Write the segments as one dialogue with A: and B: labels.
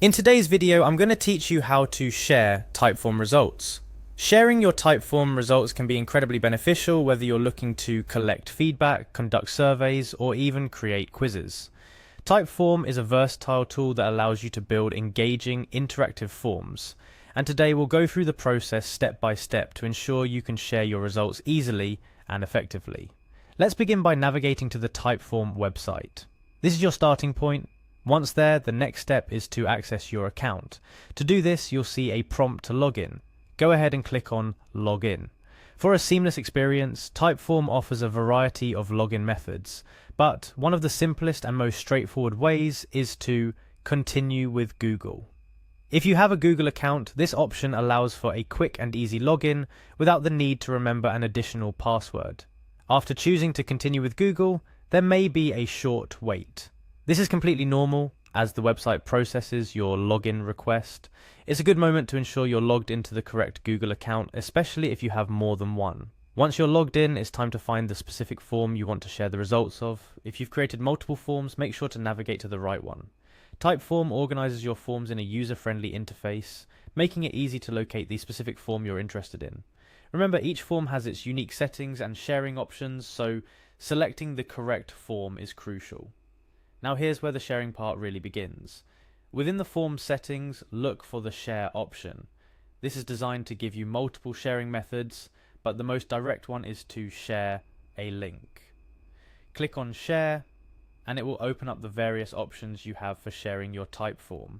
A: In today's video, I'm going to teach you how to share Typeform results. Sharing your Typeform results can be incredibly beneficial whether you're looking to collect feedback, conduct surveys, or even create quizzes. Typeform is a versatile tool that allows you to build engaging, interactive forms. And today we'll go through the process step by step to ensure you can share your results easily and effectively. Let's begin by navigating to the Typeform website. This is your starting point. Once there, the next step is to access your account. To do this, you'll see a prompt to log in. Go ahead and click on Login. For a seamless experience, Typeform offers a variety of login methods, but one of the simplest and most straightforward ways is to continue with Google. If you have a Google account, this option allows for a quick and easy login without the need to remember an additional password. After choosing to continue with Google, there may be a short wait. This is completely normal as the website processes your login request. It's a good moment to ensure you're logged into the correct Google account, especially if you have more than one. Once you're logged in, it's time to find the specific form you want to share the results of. If you've created multiple forms, make sure to navigate to the right one. Typeform organizes your forms in a user-friendly interface, making it easy to locate the specific form you're interested in. Remember, each form has its unique settings and sharing options, so selecting the correct form is crucial. Now here's where the sharing part really begins. Within the form settings, look for the share option. This is designed to give you multiple sharing methods, but the most direct one is to share a link. Click on share, and it will open up the various options you have for sharing your Typeform.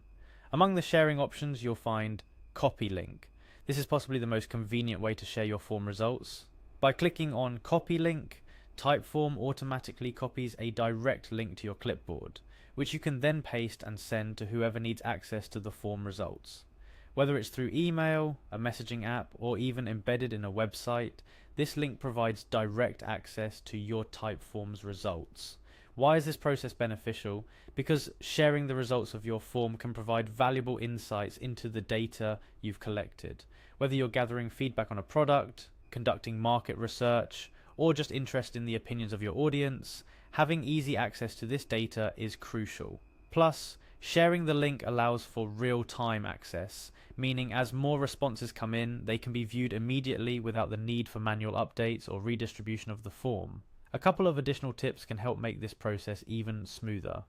A: Among the sharing options, you'll find copy link. This is possibly the most convenient way to share your form results. By clicking on copy link, Typeform automatically copies a direct link to your clipboard, which you can then paste and send to whoever needs access to the form results. Whether it's through email, a messaging app, or even embedded in a website, this link provides direct access to your Typeform's results. Why is this process beneficial? Because sharing the results of your form can provide valuable insights into the data you've collected. Whether you're gathering feedback on a product, conducting market research, or just interested in the opinions of your audience, having easy access to this data is crucial. Plus, sharing the link allows for real-time access, meaning as more responses come in, they can be viewed immediately without the need for manual updates or redistribution of the form. A couple of additional tips can help make this process even smoother.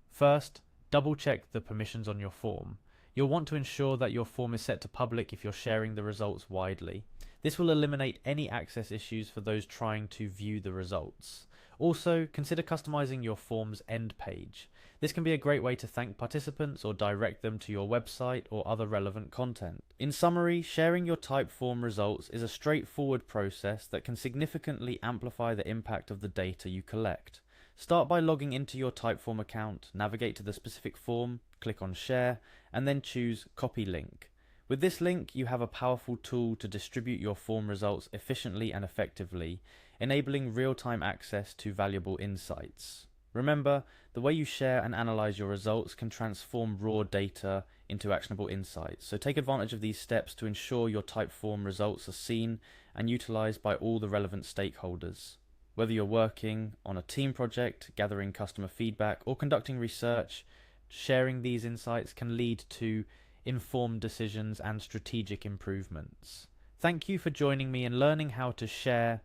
A: First, double-check the permissions on your form. You'll want to ensure that your form is set to public if you're sharing the results widely. This will eliminate any access issues for those trying to view the results. Also, consider customizing your form's end page. This can be a great way to thank participants or direct them to your website or other relevant content. In summary, sharing your Typeform results is a straightforward process that can significantly amplify the impact of the data you collect. Start by logging into your Typeform account, navigate to the specific form, click on share, and then choose copy link. With this link, you have a powerful tool to distribute your form results efficiently and effectively, enabling real-time access to valuable insights. Remember, the way you share and analyze your results can transform raw data into actionable insights, so take advantage of these steps to ensure your Typeform results are seen and utilized by all the relevant stakeholders. Whether you're working on a team project, gathering customer feedback, or conducting research, sharing these insights can lead to informed decisions and strategic improvements. Thank you for joining me in learning how to share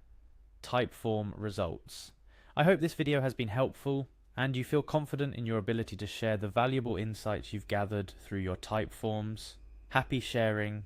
A: Typeform results. I hope this video has been helpful and you feel confident in your ability to share the valuable insights you've gathered through your Typeforms. Happy sharing,